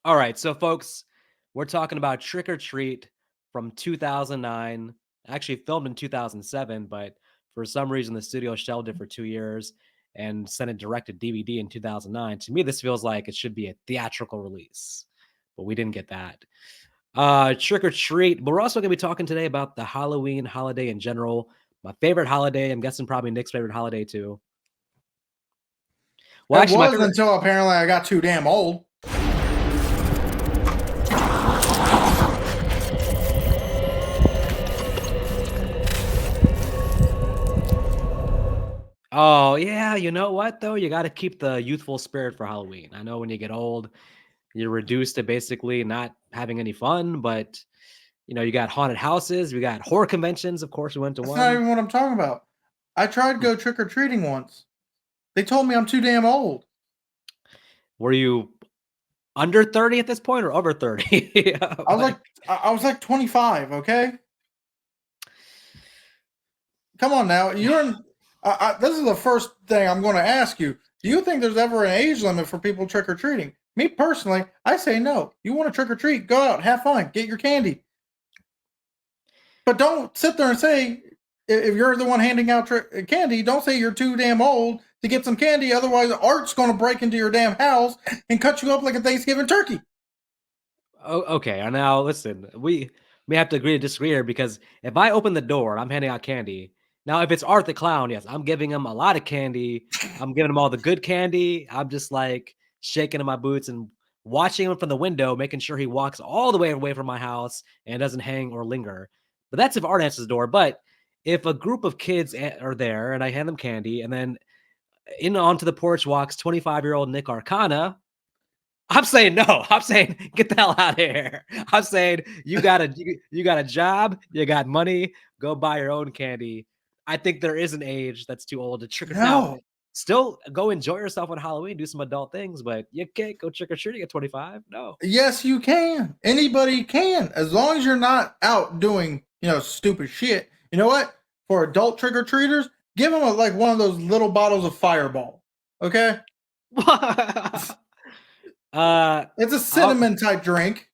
All right, so folks, we're talking about Trick or Treat from 2009. Actually filmed in 2007, but for some reason the studio shelved it for 2 years and sent it direct to DVD in 2009. To me, this feels like it should be a theatrical release, but we didn't get that. Trick or Treat, but we're also gonna be talking today about the Halloween holiday in general. My favorite holiday, I'm guessing probably Nick's favorite holiday too. Well, It actually, my was favorite. until apparently I got too damn old. Oh, yeah, you know what, though? You gotta keep the youthful spirit for Halloween. I know when you get old, you're reduced to basically not having any fun, but, you got haunted houses, we got horror conventions, of course, we went to That's not one. even what I'm talking about. I tried to Hmm. go trick or treating once. They told me I'm too damn old. Were you under 30 at this point or over 30? I was Like, like, I was like 25. Okay, come on now. You're in. This is the first thing I'm going to ask you. Do you think there's ever an age limit for people trick or treating? Me personally, I say no. You want to trick or treat? Go out, have fun, get your candy. But don't sit there and say if you're the one handing out candy, don't say you're too damn old to get some candy. Otherwise, Art's going to break into your damn house and cut you up like a Thanksgiving turkey. oh, okay, now listen, we have to agree to disagree here because if I open the door and I'm handing out candy, now if it's Art the Clown, yes, I'm giving him a lot of candy. I'm giving him all the good candy. I'm just like shaking in my boots and watching him from the window, making sure he walks all the way away from my house and doesn't hang or linger. But that's if Art answers the door. But if a group of kids are there and I hand them candy and then in onto the porch walks 25-year-old Nick Arcana, I'm saying no. I'm saying get the hell out of here. I'm saying you got a job, you got money, go buy your own candy. I think there is an age that's too old to trick or now. No. Still go enjoy yourself on Halloween, do some adult things, but you can't go trick or treating at 25. No. Yes, you can. Anybody can, as long as you're not out doing stupid shit. You know what? For adult trick or treaters, give them like one of those little bottles of Fireball. Okay, uh it's a I'll, cinnamon type drink.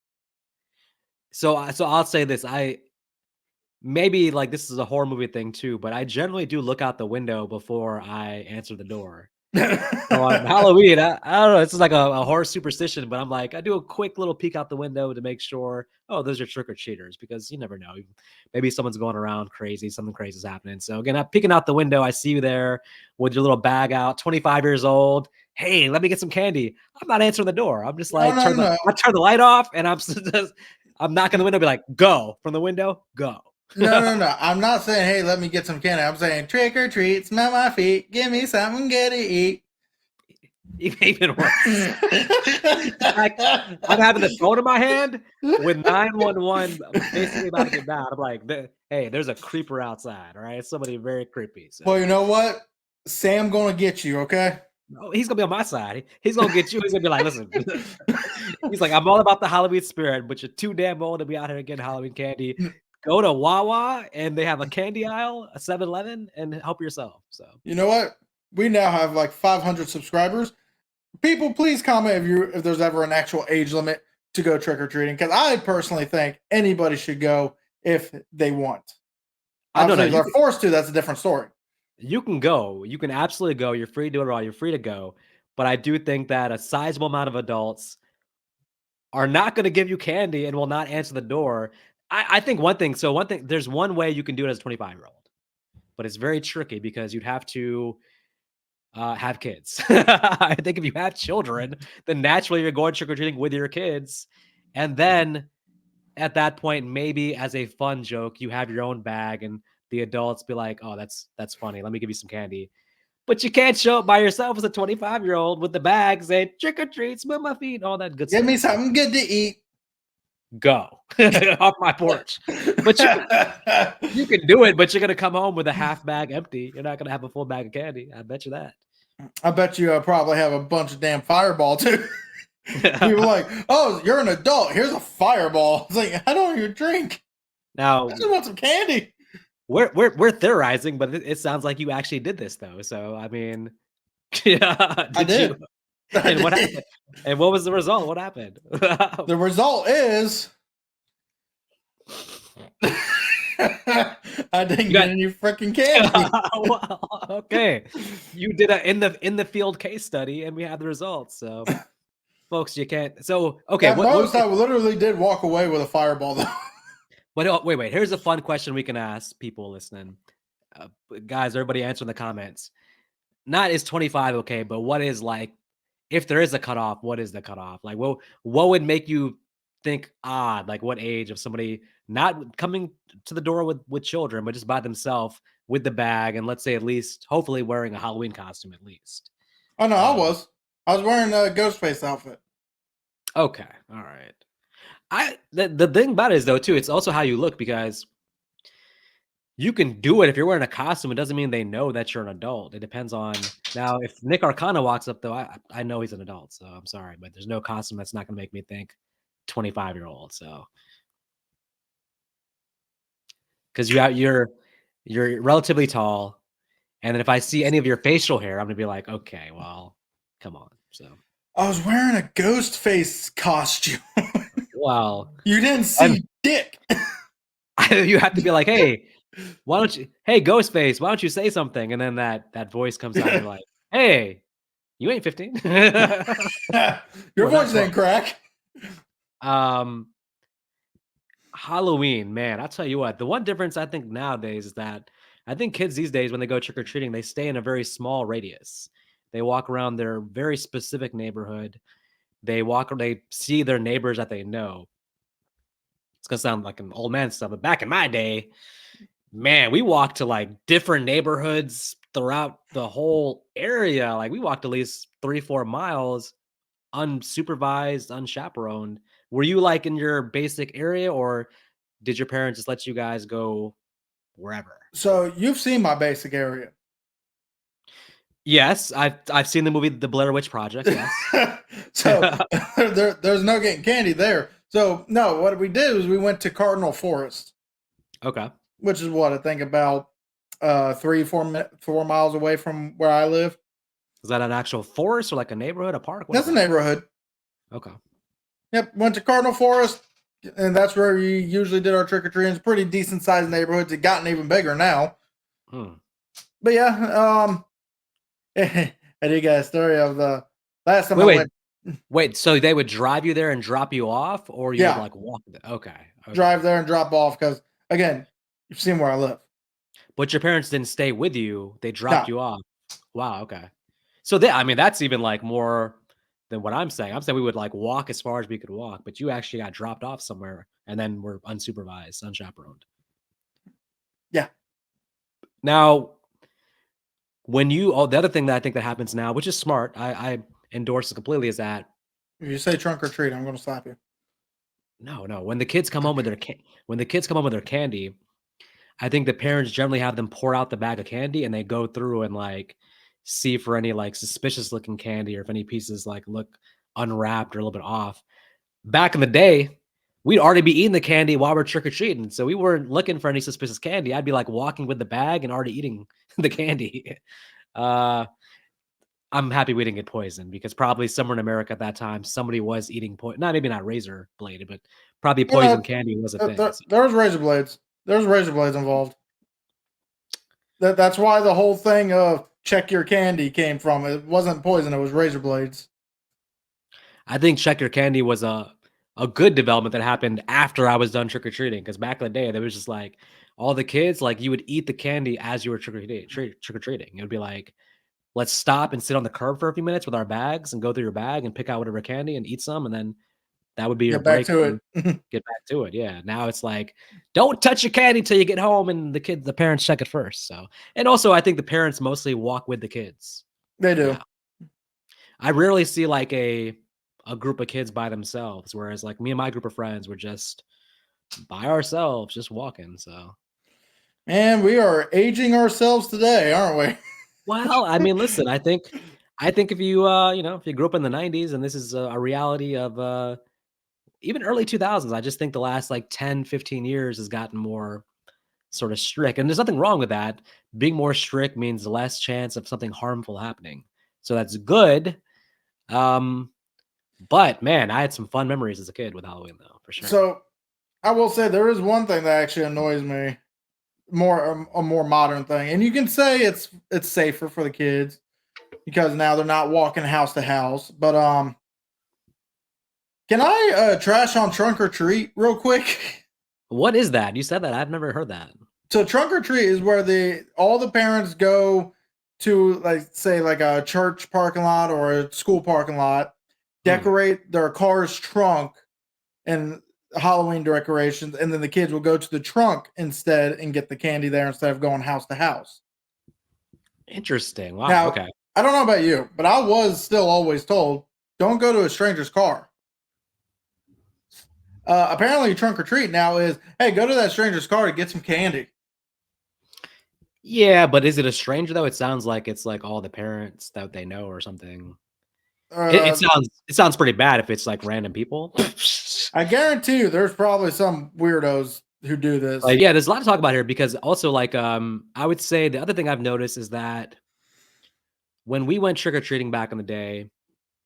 so I'll say this. Maybe like this is a horror movie thing too, but I generally do look out the window before I answer the door. So on Halloween, I don't know, this is like a horror superstition, but I'm like, I do a quick little peek out the window to make sure, oh, those are trick or treaters because you never know. Maybe someone's going around crazy, something crazy is happening. So again, I'm peeking out the window. I see you there with your little bag out, 25 years old. Hey, let me get some candy. I'm not answering the door. I'm just No, like, no, no, I turn the light off and I'm knocking the window, be like, go from the window, go. no, no, no. I'm not saying, hey, let me get some candy. I'm saying trick or treat, smell my feet, give me something good to eat. Even worse. Like, I'm having the phone in my hand with 911 basically about to get bad. I'm like, hey, there's a creeper outside. All right. Somebody very creepy. So, Well, you know what? Sam gonna get you, okay? no, he's going to be on my side. He's going to get you. He's going to be like, listen, he's like, I'm all about the Halloween spirit, but you're too damn old to be out here getting Halloween candy. Go to Wawa and they have a candy aisle, a 7-Eleven, and help yourself. So, You know what? We now have like 500 subscribers. People, please comment if there's ever an actual age limit to go trick or treating, because I personally think anybody should go if they want. I don't know. Obviously, if they're forced to, that's a different story. You can go. You can absolutely go. You're free to do it all. You're free to go. But I do think that a sizable amount of adults are not going to give you candy and will not answer the door. I think one thing, there's one way you can do it as a 25-year-old, but it's very tricky because you'd have to have kids. I think if you have children, then naturally you're going trick or treating with your kids. And then at that point, maybe as a fun joke, you have your own bag and the adults be like, oh, that's funny. Let me give you some candy. But you can't show up by yourself as a 25-year-old with the bag saying trick or treat, smell my feet, all that good Give me stuff. something good to eat. Go off my porch. But you can do it, but you're gonna come home with a half bag empty. You're not gonna have a full bag of candy. I bet you that. I bet you probably have a bunch of damn Fireball too. People like, oh, you're an adult. Here's a Fireball. It's like, I don't even drink. Now I just want some candy. we're theorizing, but it sounds like you actually did this though. So I mean, yeah, I did you? did. I And what did. happened? And what was the result? What happened? The result is I didn't You get got any freaking candy. well, okay. You did a in the field case study, and we had the results. So, folks, you can't. So, okay, At what we most, can, I literally did walk away with a fireball, though. but wait. Here's a fun question we can ask people listening, uh, guys. Everybody, answer in the comments. Not is 25 okay, but what is like if there is a cutoff? What is the cutoff? Like, what would make you think odd? Like, what age of somebody not coming to the door with children, but just by themselves with the bag, and let's say at least hopefully wearing a Halloween costume at least. Oh no, I Um, was. I was wearing a Ghostface outfit. okay, all right. The thing about it is though too, it's also how you look because you can do it if you're wearing a costume. It doesn't mean they know that you're an adult. It depends on now. If Nick Arcana walks up, though, I know he's an adult, so I'm sorry, but there's no costume that's not going to make me think 25-year-old. So because you're relatively tall, and then if I see any of your facial hair, I'm gonna be like, okay, well, come on. So I was wearing a Ghostface costume. well, You didn't and see dick. you have to be like, hey, why don't you, hey, Ghostface, why don't you say something? And then that voice comes out, and you're like, hey, you ain't 15. Your We're not voice 12. didn't crack. Um, Halloween, man, I'll tell you what, the one difference I think nowadays is that I think kids these days, when they go trick or treating, they stay in a very small radius. They walk around their very specific neighborhood. They see their neighbors that they know. It's gonna sound like an old man stuff, but back in my day, man, we walked to like different neighborhoods throughout the whole area. Like we walked at least 3, 4 miles unsupervised, unchaperoned. Were you like in your basic area, or did your parents just let you guys go wherever? So you've seen my basic area. Yes, I've seen the movie The Blair Witch Project. Yes. So there's no getting candy there. So no, what we did was we went to Cardinal Forest, Okay. which is what I think about 4 miles away from where I live. Is that an actual forest or like a neighborhood, a park? What is That's a that? neighborhood. Okay. Yep, went to Cardinal Forest, and that's where we usually did our trick or treating. It's pretty decent sized neighborhoods. It's gotten even bigger now. Hmm. But yeah, I did get a story of the last time Wait, I wait, went. wait. So they would drive you there and drop you off, or you would Yeah, like walk there? Okay. Okay. drive there and drop off because again, you've seen where I live. But your parents didn't stay with you. They dropped No, you off. Wow. Okay. So they, I mean, that's even like more than what I'm saying. I'm saying we would like walk as far as we could walk, but you actually got dropped off somewhere and then were unsupervised, unchaperoned. yeah, Now, when you, oh, the other thing that I think that happens now, which is smart, I endorse it completely, is that if you say trunk or treat, I'm going to slap you. no, when the kids come home with Okay. their when the kids come home with their candy, I think the parents generally have them pour out the bag of candy and they go through and like see for any like suspicious looking candy or if any pieces like look unwrapped or a little bit off. Back in the day, we'd already be eating the candy while we're trick or treating, so we weren't looking for any suspicious candy. I'd be like walking with the bag and already eating the candy. Uh, I'm happy we didn't get poisoned because probably somewhere in America at that time somebody was eating poison. Not maybe not razor bladed, but probably You poison know, candy was a thing. So. there was razor blades. There was razor blades involved. That's why the whole thing of check your candy came from. It wasn't poison. It was razor blades. I think check your candy was a good development that happened after I was done trick or treating. Because back in the day, there was just like all the kids, like you would eat the candy as you were trick or treating. It would be like, let's stop and sit on the curb for a few minutes with our bags and go through your bag and pick out whatever candy and eat some, and then that would be your Get back break to to it. get back to it. Yeah. Now it's like, don't touch your candy till you get home, and the parents check it first. So, and also I think the parents mostly walk with the kids. They do. Now, I rarely see like a group of kids by themselves, whereas like me and my group of friends were just by ourselves, just walking. So, And we are aging ourselves today, aren't we? well, I mean, listen, I think if you you know, if you grew up in the 90s and this is a reality of even early 2000s, I just think the last like 10, 15 years has gotten more sort of strict. And there's nothing wrong with that. Being more strict means less chance of something harmful happening. So that's good. Um, but man, I had some fun memories as a kid with Halloween though, for sure. So I will say there is one thing that actually annoys me more, a more modern thing, and you can say it's safer for the kids because now they're not walking house to house. But can I trash on Trunk or Treat real quick? What is that? You said that. I've never heard that. So Trunk or Treat is where the all the parents go to, like, say like a church parking lot or a school parking lot, Hmm. decorate their car's trunk and Halloween decorations, and then the kids will go to the trunk instead and get the candy there instead of going house to house. Interesting. Wow. Now, Okay. I don't know about you, but I was still always told, don't go to a stranger's car. Apparently, trunk or treat now is, hey, go to that stranger's car to get some candy. Yeah, but is it a stranger though? It sounds like it's like all the parents that they know or something. It Uh, sounds pretty bad if it's like random people. I guarantee you, there's probably some weirdos who do this. Like, yeah, there's a lot to talk about here because also like I would say the other thing I've noticed is that when we went trick or treating back in the day,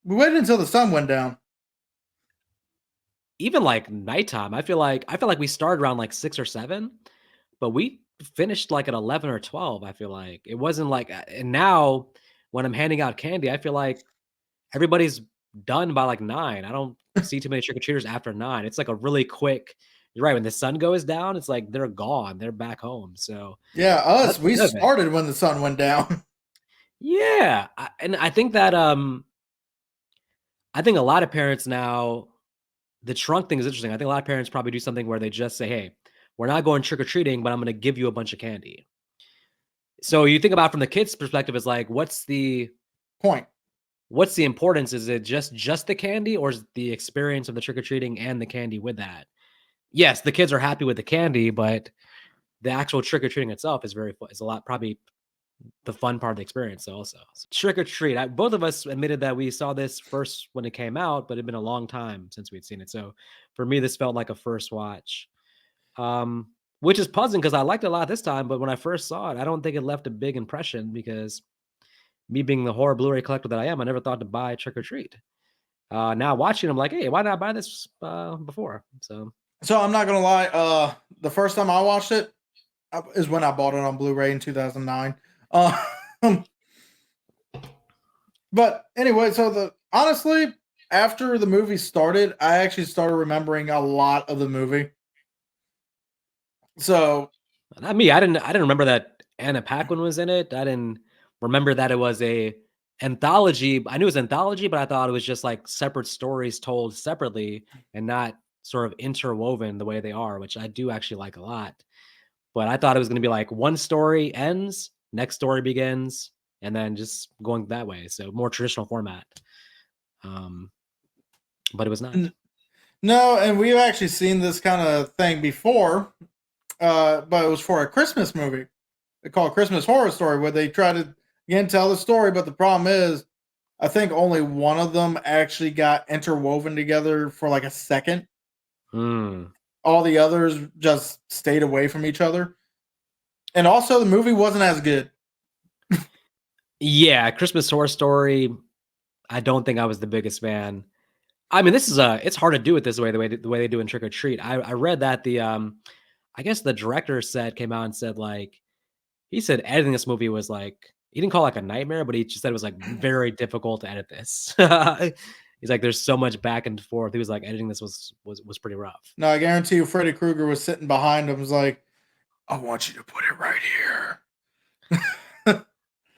We waited until the sun went down. even like nighttime, I feel like we started around like 6 or 7, but we finished like at 11 or 12, I feel like. It wasn't like and now when I'm handing out candy, I feel like everybody's done by like 9. I don't see too many trick or treaters after 9. It's like a really quick. You're right, when the sun goes down, it's like they're gone, they're back home, so Yeah, that's us, we the good of it. started when the sun went down. Yeah, and I think that, I think a lot of parents now the trunk thing is interesting. I think a lot of parents probably do something where they just say, "Hey, we're not going trick or treating, but I'm gonna give you a bunch of candy." So you think about from the kid's perspective, is like, Point. what's the importance? Is it just the candy, or is it the experience of the trick or treating and the candy with that? Yes, the kids are happy with the candy, but the actual trick or treating itself is very fun. Is a lot probably the fun part of the experience also. So trick or treat. Both of us admitted that we saw this first when it came out, but it'd been a long time since we'd seen it. So for me, this felt like a first watch. Which is puzzling because I liked it a lot this time, but when I first saw it, I don't think it left a big impression because me being the horror Blu-ray collector that I am, I never thought to buy Trick or Treat. Now watching, I'm like, hey, why not buy this before? So So I'm not gonna lie. The first time I watched it is when I bought it on Blu-ray in 2009. Uh, but anyway, so the honestly, after the movie started, I actually started remembering a lot of the movie. So not me. I didn't remember that Anna Paquin was in it. I didn't remember that it was a anthology. I knew it was anthology, but I thought it was just like separate stories told separately and not sort of interwoven the way they are, which I do actually like a lot. But I thought it was gonna be like one story ends, next story begins, and then just going that way. So more traditional format. Um, but it was not. no, and we've actually seen this kind of thing before, but it was for a Christmas movie. They call it Christmas Horror Story, where they try to again tell the story, but the problem is, I think only one of them actually got interwoven together for like a second. Hmm. All the others just stayed away from each other. And also, the movie wasn't as good. Yeah, Christmas Horror Story. I don't think I was the biggest fan. I mean, this is a it's hard to do it this way, the way they do in Trick or Treat. I read that I guess the director said came out and said, like he said editing this movie was like he didn't call it like a nightmare, but he just said it was like very difficult to edit this. He's like, there's so much back and forth. He was like, editing this was pretty rough. No, I guarantee you, Freddy Krueger was sitting behind him, was like, I want you to put it right here.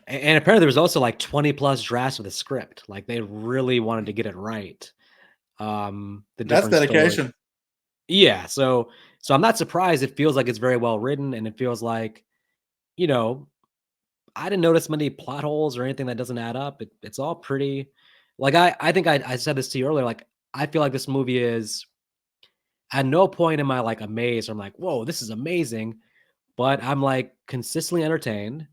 And apparently there was also like 20 plus drafts of the script. Like they really wanted to get it right. The That's different story. dedication. Yeah, so I'm not surprised. It feels like it's very well written, and it feels like, you know, I didn't notice many plot holes or anything that doesn't add up. It's all pretty like I think I said this to you earlier. Like I feel like this movie is at no point am I like amazed or I'm like, whoa, this is amazing. But I'm like consistently entertained.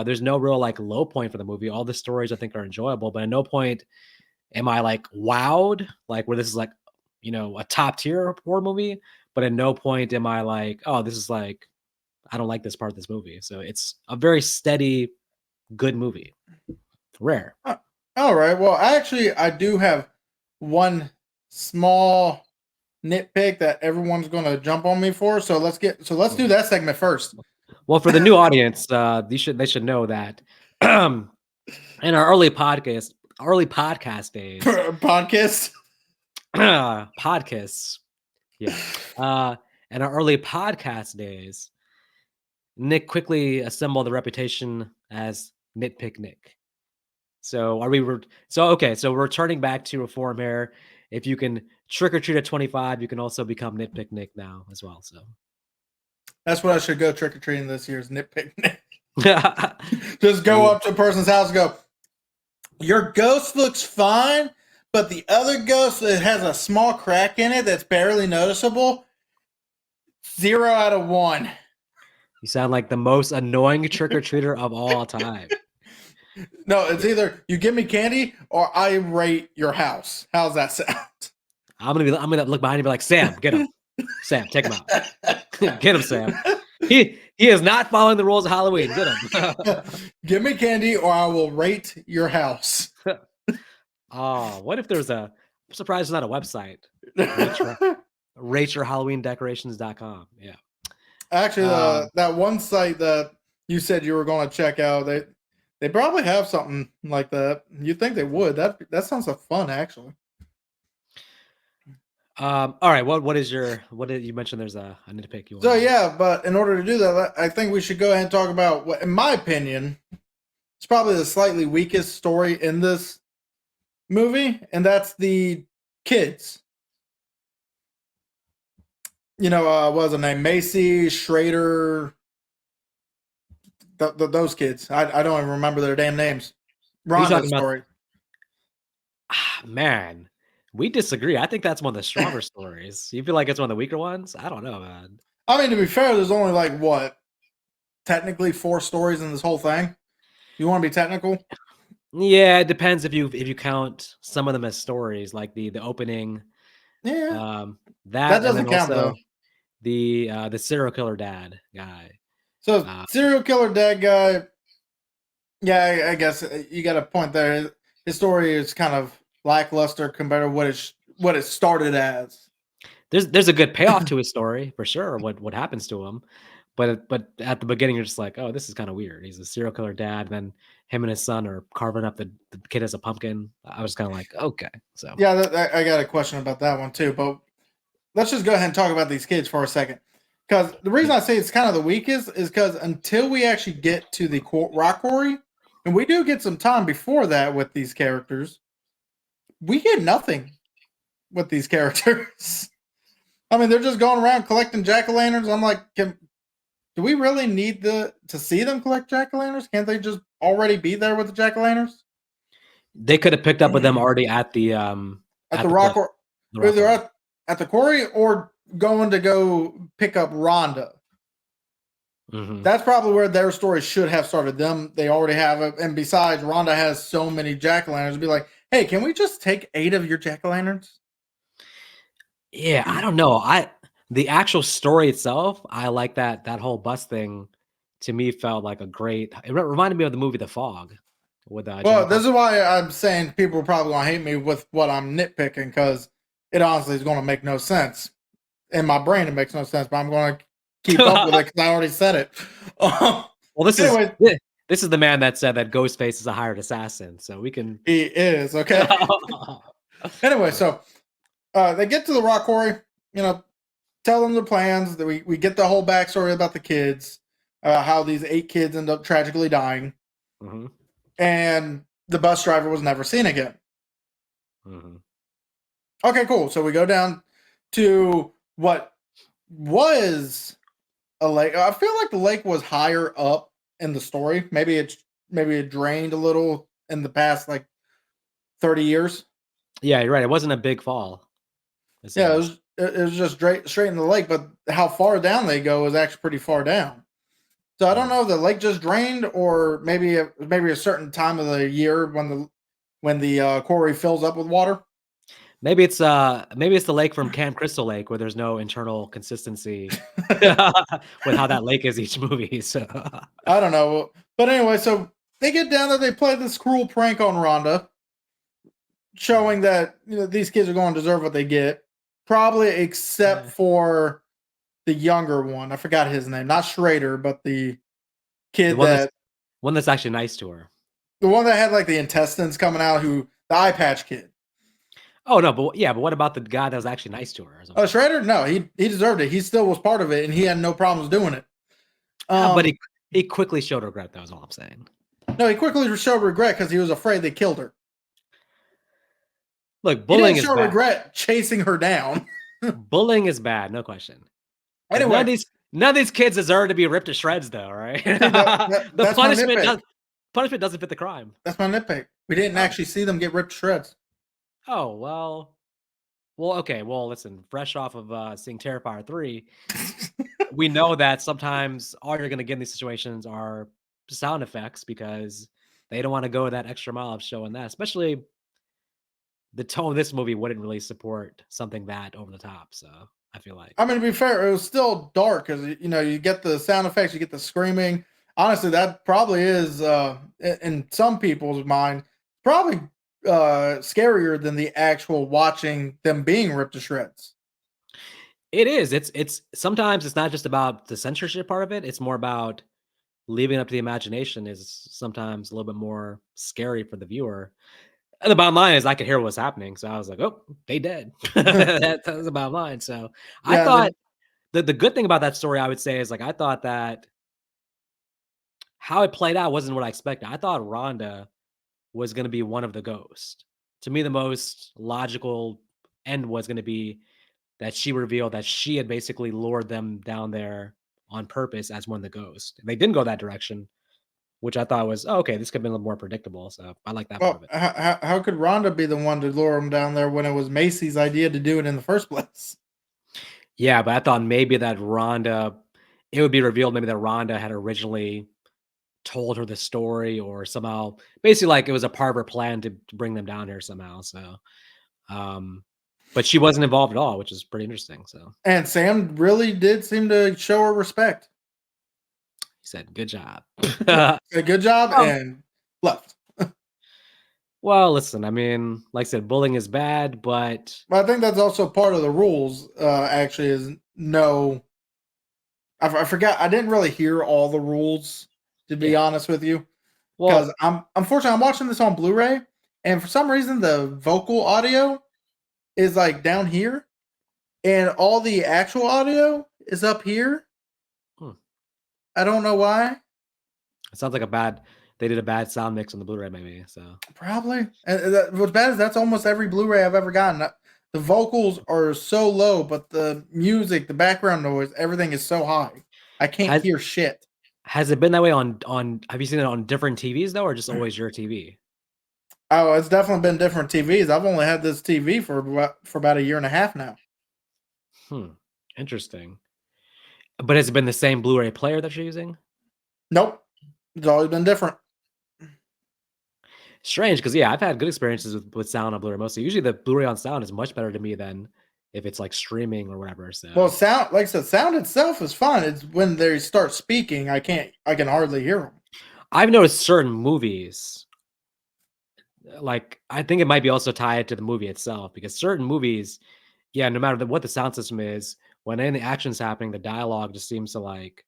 There's no real like low point for the movie. All the stories I think are enjoyable, but at no point am I like wowed, like where this is like, a top tier horror movie. But at no point am I like, oh, this is like, I don't like this part of this movie. So it's a very steady, good movie. Rare. All right. Well, actually, I do have one small nitpick that everyone's going to jump on me for. So let's do Mhm. that segment first. Well, for the new audience, they should know that in our early podcast days, Podcast. podcasts, yeah, uh, in our early podcast days, Nick quickly assembled a reputation as Nitpick Nick. So are we? So we're returning back to reform here. If you can trick or treat at 25, you can also become Nitpick Nick now as well. So That's what I should go trick or treating this year's nitpick. yeah, Just go up to a person's house and go, your ghost looks fine, but the other ghost that has a small crack in it that's barely noticeable, 0 out of 1. you sound like the most annoying trick or treater of all time. No, it's Yeah. either you give me candy or I rate your house. How's that sound? I'm gonna look behind you and be like, Sam, get him. Sam, take him out. Get him, Sam. He is not following the rules of Halloween. Get him. Give me candy or I will rate your house. Oh, what if there's a I'm surprised there's not a website. Rate your rateyourhalloweendecorations.com. Yeah. Actually, Um, that one site that you said you were going to check out, they probably have something like that. You think they would? That sounds like fun, actually. all right. What is your what did you mention there's a nitpick you So wanted to yeah, but in order to do that, I think we should go ahead and talk about what, in my opinion, it's probably the slightly weakest story in this movie, and that's the kids. What was the name? Macy, Schrader, those kids. I don't even remember their damn names. Are you Rhonda's talking about story. man, we disagree. I think that's one of the stronger stories. You feel like it's one of the weaker ones? I don't know, man. I mean, to be fair, there's only like what, technically 4 stories in this whole thing. You want to be technical? Yeah, it depends if you count some of them as stories, like the opening, Yeah, that that, and then doesn't count though. also the serial killer dad guy. So Uh, serial killer dad guy. Yeah, I guess you got a point there. His story is kind of lackluster compared to what it started as. there's a good payoff to his story for sure. What happens to him, but at the beginning you're just like, oh, this is kind of weird. He's a serial killer dad. And then him and his son are carving up the kid as a pumpkin. I was kind of like, okay, so Yeah, I got a question about that one too. But let's just go ahead and talk about these kids for a second. Because the reason yeah. I say it's kind of the weakest is because until we actually get to the rock quarry, and we do get some time before that with these characters, we get nothing with these characters. I mean, they're just going around collecting jack o' lanterns. I'm like, do we really need to see them collect jack o' lanterns? Can't they just already be there with the jack o' lanterns They could have picked up with them already at at the the rock cliff, or the rock either quarry. at the quarry or going to go pick up Rhonda? Mhm. That's probably where their story should have started. They already have it, and besides, Rhonda has so many jack o' lanterns. Be like, hey, can we just take 8 of your jack o' lanterns? Yeah, I don't know. The actual story itself, I like that whole bus thing. To me, felt like a great. It reminded me of the movie The Fog with Well, Jennifer. this is why I'm saying people are probably gonna hate me with what I'm nitpicking because it honestly is gonna make no sense in my brain. It makes no sense, but I'm gonna keep up with it because I already said it. Well, Anyway, this is the man that said that Ghostface is a hired assassin, so we can. he is okay. Anyway, so they get to the rock quarry. You know, tell them the plans. That we get the whole backstory about the kids, how these 8 kids end up tragically dying, Mhm, and the bus driver was never seen again. mhm. Okay, cool. So we go down to what was a lake. I feel like the lake was higher up in the story. Maybe it drained a little in the past like 30 years. Yeah, you're right. It wasn't a big fall. It Yeah, seems. it was just straight in the lake, but how far down they go is actually pretty far down. So I don't Mm. know if the lake just drained or maybe a certain time of the year when the quarry fills up with water. Maybe it's the lake from Camp Crystal Lake where there's no internal consistency with how that lake is each movie. So I don't know. But anyway, so they get down there, they play this cruel prank on Rhonda. showing that these kids are going to deserve what they get, probably except Yeah. for the younger one. I forgot his name, not Schrader, but the The kid one that that's actually nice to her. the one that had like the intestines coming out, who the eye patch kid. Oh no, but yeah, but what about the guy that was actually nice to her? Is what I'm Oh, saying. Schrader, no, he deserved it. He still was part of it, and he had no problems doing it. But Um, he quickly showed regret. That was all I'm saying. no, he quickly showed regret because he was afraid they killed her. Look, He bullying didn't is show bad. regret chasing her down. Bullying is bad, no question. But Anyway, none of these kids deserve to be ripped to shreds, though, right? see The that's my nitpick. punishment doesn't fit the crime. That's my nitpick. We didn't Oh, actually see them get ripped to shreds. oh well, okay. Well, listen, fresh off of seeing Terrifier 3, we know that sometimes all you're gonna get in these situations are sound effects because they don't want to go that extra mile of showing that, especially the tone of this movie wouldn't really support something that over the top. So I feel like. I mean, to be fair, it was still dark because you get the sound effects, you get the screaming. Honestly, that probably is in some people's mind probably scarier than the actual watching them being ripped to shreds. It is. It's sometimes it's not just about the censorship part of it. It's more about leaving it up to the imagination is sometimes a little bit more scary for the viewer. And the bottom line is I could hear what was happening. So I was like, oh, they dead. That's the bottom line. So I Yeah, thought the good thing about that story, I would say, is like I thought that how it played out wasn't what I expected. I thought Rhonda was gonna be one of the ghosts. To me, the most logical end was gonna be that she revealed that she had basically lured them down there on purpose as one of the ghosts. They didn't go that direction, which I thought was, "Oh, okay, this could have been a little more predictable." So I like that part of well, it. how could Rhonda be the one to lure him down there when it was Macy's idea to do it in the first place? Yeah, but I thought maybe that Rhonda it would be revealed maybe that Rhonda had originally told her the story or somehow basically like it was a part of her plan to bring them down here somehow. So um but she wasn't involved at all, which is pretty interesting. So And Sam really did seem to show her respect. he said, "Good job." A good job Well, and left. well, listen, I mean, like I said, bullying is bad, but But I think that's also part of the rules. Actually, is no. I forgot. I didn't really hear all the rules to be yeah. honest with you, because Well, I'm unfortunately I'm watching this on Blu-ray, and for some reason the vocal audio is like down here, and all the actual audio is up here. hmm, I don't know why. it sounds like they did a bad sound mix on the Blu-ray maybe. So Probably. And what's bad is that's almost every Blu-ray I've ever gotten. The vocals are so low, but the music, the background noise, everything is so high. I can't has hear shit. has it been that way on have you seen it on different TVs though, or just always your TV? Oh, it's definitely been different TVs. I've only had this TV for about a year and a half now. Hmm, interesting. But has it been the same Blu-ray player that you're using? Nope, it's always been different. Strange, because yeah, I've had good experiences with sound on Blu-ray mostly. Usually the Blu-ray on sound is much better to me than if it's like streaming or whatever. Well, So sound, like I said, sound itself is fine. It's when they start speaking, I can hardly hear them. I've noticed certain movies, like I think it might be also tied to the movie itself because certain movies, yeah, no matter what the sound system is, when any action's happening, the dialogue just seems to like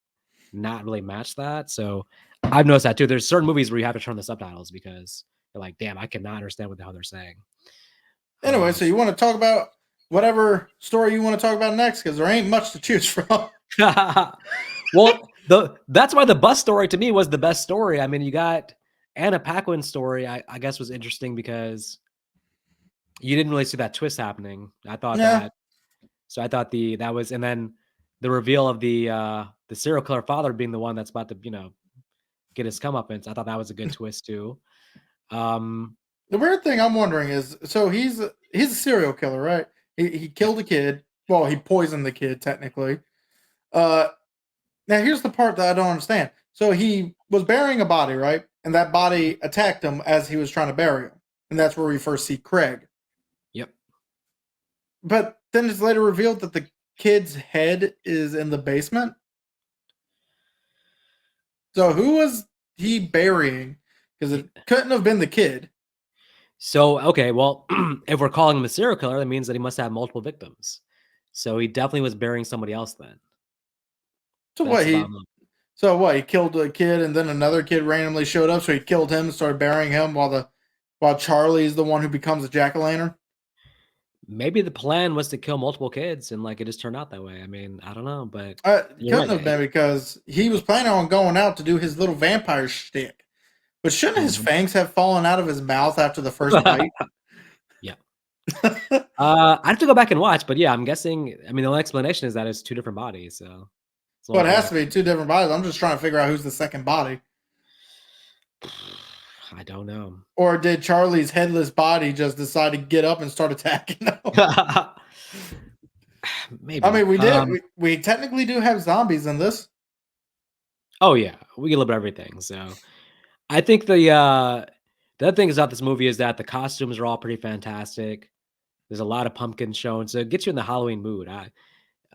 not really match that. So I've noticed that too. There's certain movies where you have to turn the subtitles because you're like, damn, I cannot understand what the hell they're saying. Anyway, Um, so you want to talk about whatever story you want to talk about next, because there ain't much to choose from. well, that's why the bus story to me was the best story. I mean, you got Anna Paquin's story. I guess was interesting because you didn't really see that twist happening. I thought Yeah, that. So I thought that was, and then the reveal of the serial killer father being the one that's about to get his comeuppance. I thought that was a good twist too. Um, the weird thing I'm wondering is, so he's a serial killer, right? He yep, killed a kid. Well, he poisoned the kid technically. Uh, Now here's the part that I don't understand. So he was burying a body, right? And that body attacked him as he was trying to bury him, and that's where we first see Craig. yep. But then it's later revealed that the kid's head is in the basement. So who was he burying? Because it couldn't have been the kid. So, okay, well, if we're calling him a serial killer, that means that he must have multiple victims. So he definitely was burying somebody else then. So what That's the he bottom line. so what he killed a kid and then another kid randomly showed up, so he killed him and started burying him while Charlie's the one who becomes a jack o' lantern. Maybe the plan was to kill multiple kids and like it just turned out that way. I mean, I don't know, but you're Couldn't right. have been because he was planning on going out to do his little vampire shtick. But shouldn't his Mhm. fangs have fallen out of his mouth after the first bite? Yeah. I have to go back and watch, but yeah, I'm guessing. I mean, the only explanation is that it's two different bodies, so it's the Well, only it thing has I to be two different bodies. I'm just trying to figure out who's the second body. I don't know. Or did Charlie's headless body just decide to get up and start attacking them? I Maybe. mean, we technically do have zombies in this. Oh yeah, we get a little bit of everything. So I think the other thing about this movie is that the costumes are all pretty fantastic. There's a lot of pumpkins shown, so it gets you in the Halloween mood.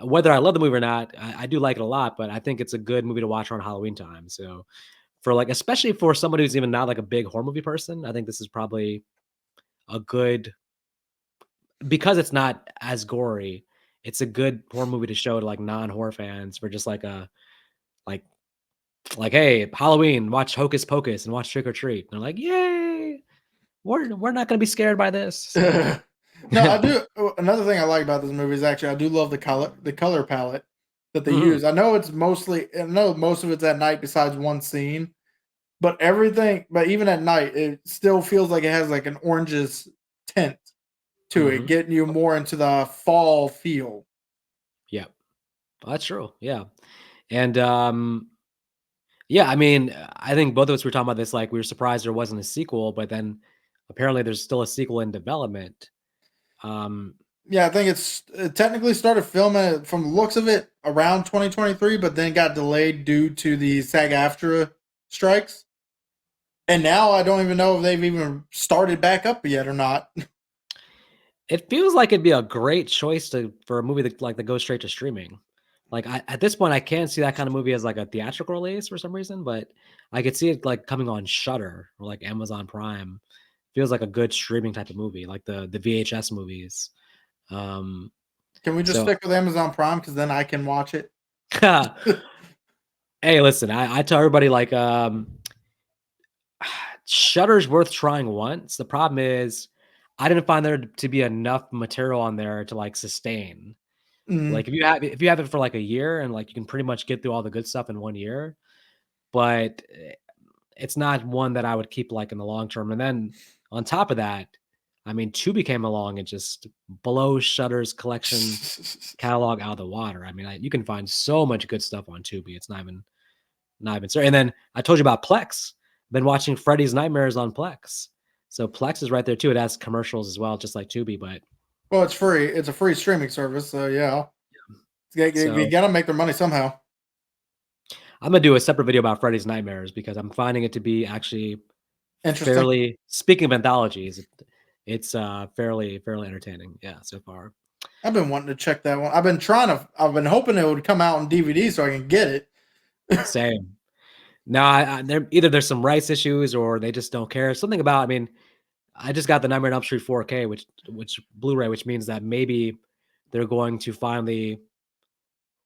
Whether I love the movie or not, I do like it a lot, but I think it's a good movie to watch around Halloween time. So for like, especially for somebody who's even not like a big horror movie person, I think this is probably a good because it's not as gory. It's a good horror movie to show to like non-horror fans for just like a like hey, Halloween, watch Hocus Pocus and watch Trick or Treat. And they're like, yay! We're not gonna be scared by this. So No, I do. Another thing I like about this movie is actually I do love the color palette that they Mhm, use. I know most of it's at night besides one scene, but everything, but even at night, it still feels like it has like an oranges tint to it, mhm. getting you more into the fall feel. Yeah, that's true. Yeah, and yeah, I mean, I think both of us were talking about this. Like, we were surprised there wasn't a sequel, but then apparently there's still a sequel in development. Um, Yeah, I think it technically started filming from the looks of it around 2023, but then got delayed due to the SAG-AFTRA strikes. And now I don't even know if they've even started back up yet or not. it feels like it'd be a great choice for a movie that goes straight to streaming. Like at this point, I can't see that kind of movie as like a theatrical release for some reason, but I could see it like coming on Shutter or like Amazon Prime. Feels like a good streaming type of movie, like the VHS movies. Um, Can we just so stick with Amazon Prime because then I can watch it? hey, listen, I tell everybody like Shutter's worth trying once. The problem is I didn't find there to be enough material on there to like sustain. Mm. Like if you have it for like a year and like you can pretty much get through all the good stuff in 1 year, but it's not one that I would keep like in the long term. And then on top of that, I mean, Tubi came along and just blows Shutter's collection catalog out of the water. I mean, you can find so much good stuff on Tubi. It's not even sorry. And then I told you about Plex. Been watching Freddy's Nightmares on Plex. So Plex is right there too. It has commercials as well, just like Tubi. But Well, it's free. It's a free streaming service, so yeah, you so gotta make their money somehow. I'm gonna do a separate video about Freddy's Nightmares because I'm finding it to be actually Interesting. fairly. Speaking of anthologies, it's fairly entertaining. Yeah, so far. I've been wanting to check that one. I've been hoping it would come out on DVD so I can get it. Same. No, there's some rights issues or they just don't care. Something about. I mean, I just got the Nightmare on Elm Street 4K, which Blu-ray, which means that maybe they're going to finally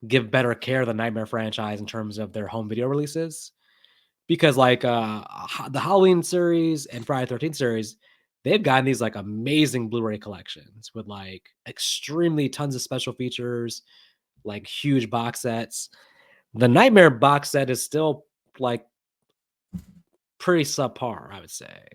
give better care to the Nightmare franchise in terms of their home video releases. Because like the Halloween series and Friday 13th series, they've gotten these like amazing Blu-ray collections with like extremely tons of special features, like huge box sets. The Nightmare box set is still like pretty subpar, I would say.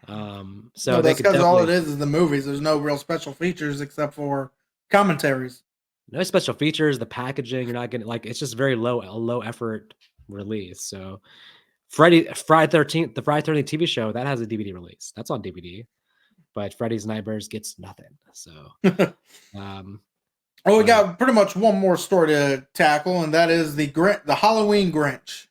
No, So they that's could because all it definitely is the movies. There's no real special features except for commentaries. no special features, the packaging, you're not getting like it's just very low effort release. So Friday 13th, the Friday 13th TV show, that has a DVD release. That's on DVD, but Freddy's Nightmares gets nothing. So, um, Well, we but got pretty much one more story to tackle, and that is the Halloween Grinch.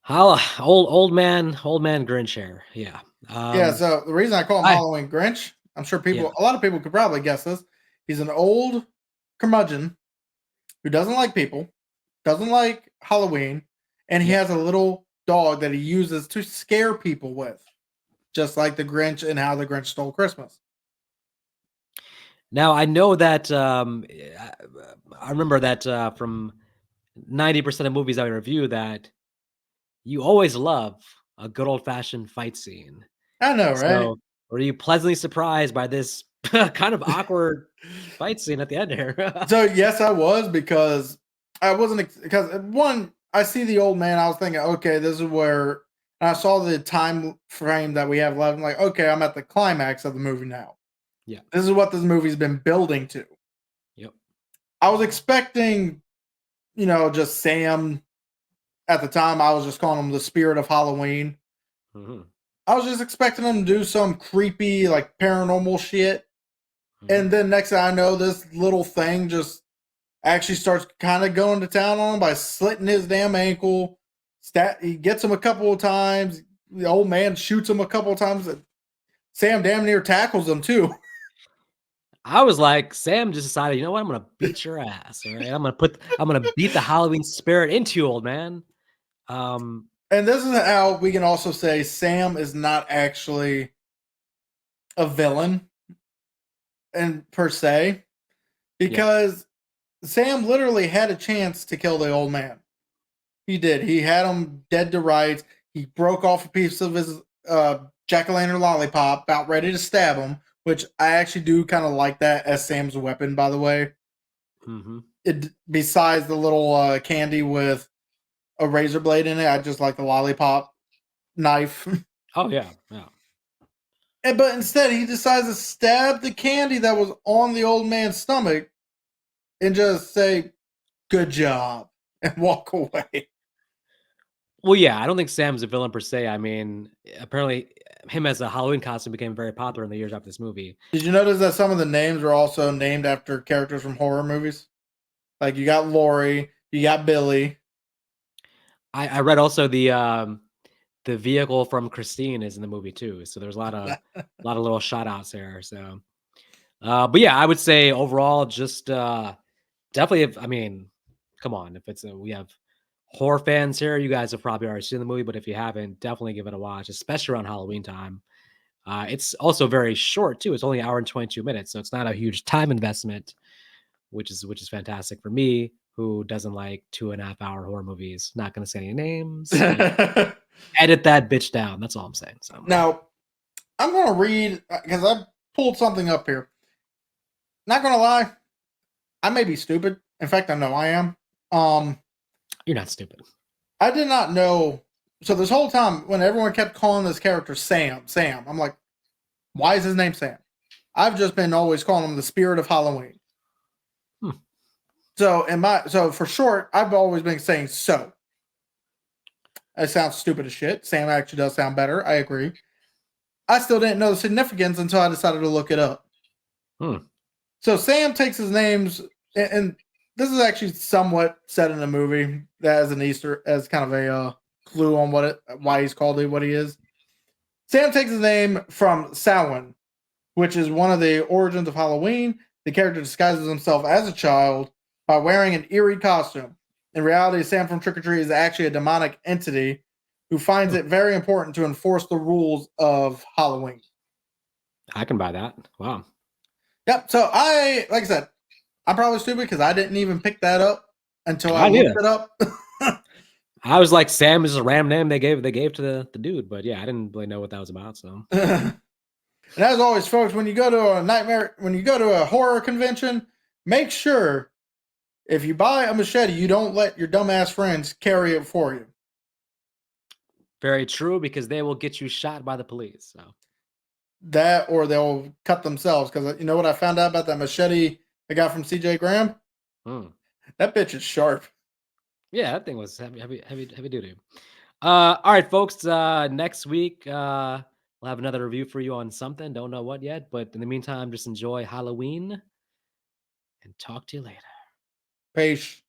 how old man Grinch hair. Yeah. Yeah, so the reason I call him I Halloween Grinch, I'm sure yeah, a lot of people could probably guess this. He's an old curmudgeon who doesn't like people, doesn't like Halloween, and he yep. has a little dog that he uses to scare people with. just like the Grinch and How the Grinch Stole Christmas. Now I know that, I remember that, from 90% of movies I review that you always love a good old-fashioned fight scene. I know, right? So, were you pleasantly surprised by this kind of awkward fight scene at the end here? So yes, I was because I wasn't because one, I see the old man. I was thinking, okay, this is where and I saw the time frame that we have left. I'm like, okay, I'm at the climax of the movie now. Yeah. This is what this movie's been building to. Yep. I was expecting, just Sam. At the time, I was just calling him the spirit of Halloween. Mhm. I was just expecting him to do some creepy, like paranormal shit. And Mhm. then next thing I know, this little thing just actually starts kind of going to town on him by slitting his damn ankle. He gets him a couple of times. The old man shoots him a couple of times. Sam damn near tackles him too. I was like, Sam just decided, "You know what? I'm gonna beat your ass, alright? I'm gonna beat the Halloween spirit into you, old man." Um, And this is how we can also say Sam is not actually a villain and per se, yeah. because Sam literally had a chance to kill the old man. He did. He had him dead to rights. He broke off a piece of his jack-o'-lantern lollipop, about ready to stab him, which I actually do kind of like that as Sam's weapon, by the way. Mhm. Besides the little candy with a razor blade in it, I just like the lollipop knife. Oh, yeah, yeah. But instead, he decides to stab the candy that was on the old man's stomach and just say, "Good job," and walk away. Well, yeah, I don't think Sam's a villain per se. I mean, apparently, him as a Halloween costume became very popular in the years after this movie. Did you notice that some of the names are also named after characters from horror movies? Like you got Lori, you got Billy. I read also the vehicle from Christine is in the movie too, so there's a lot of little shout outs there, so, but yeah, I would say overall just, definitely if I mean, come on, if it's a we have horror fans here, you guys have probably already seen the movie, but if you haven't, definitely give it a watch, especially around Halloween time. It's also very short too, it's only an hour and 22 minutes, so it's not a huge time investment, which is fantastic for me, who doesn't like 2.5-hour horror movies. Not gonna say any names, but edit that bitch down, that's all I'm saying, so Now, I'm going to read because I pulled something up here. Not going to lie, I may be stupid. In fact, I know I am. Um, you're not stupid. I did not know. So this whole time, when everyone kept calling this character Sam, Sam, I'm like, why is his name Sam? I've just been always calling him the spirit of Halloween. Hmm. So for short, I've always been saying so. It sounds stupid as shit. Sam actually does sound better. I agree. I still didn't know the significance until I decided to look it up. Hmm. So Sam takes his names, and this is actually somewhat said in the movie as an Easter, as kind of a clue on why he's called what he is. Sam takes his name from Samhain, which is one of the origins of Halloween. The character disguises himself as a child by wearing an eerie costume. In reality, Sam from Trick or Treat is actually a demonic entity who finds Hmm. it very important to enforce the rules of Halloween. I can buy that. Wow. Yep. So like I said, I'm probably stupid because I didn't even pick that up until I I knew looked that. it up. I was like, Sam is just a random name they gave to the dude, but yeah, I didn't really know what that was about, so And as always, folks, when you go to a horror convention, make sure if you buy a machete, you don't let your dumbass friends carry it for you. very true because they will get you shot by the police, so That or they'll cut themselves. Because you know what I found out about that machete I got from CJ Graham? hmm. That bitch is sharp. Yeah, that thing was heavy duty. All right, folks. Next week, we'll have another review for you on something. Don't know what yet, but in the meantime, just enjoy Halloween and talk to you later. Peace.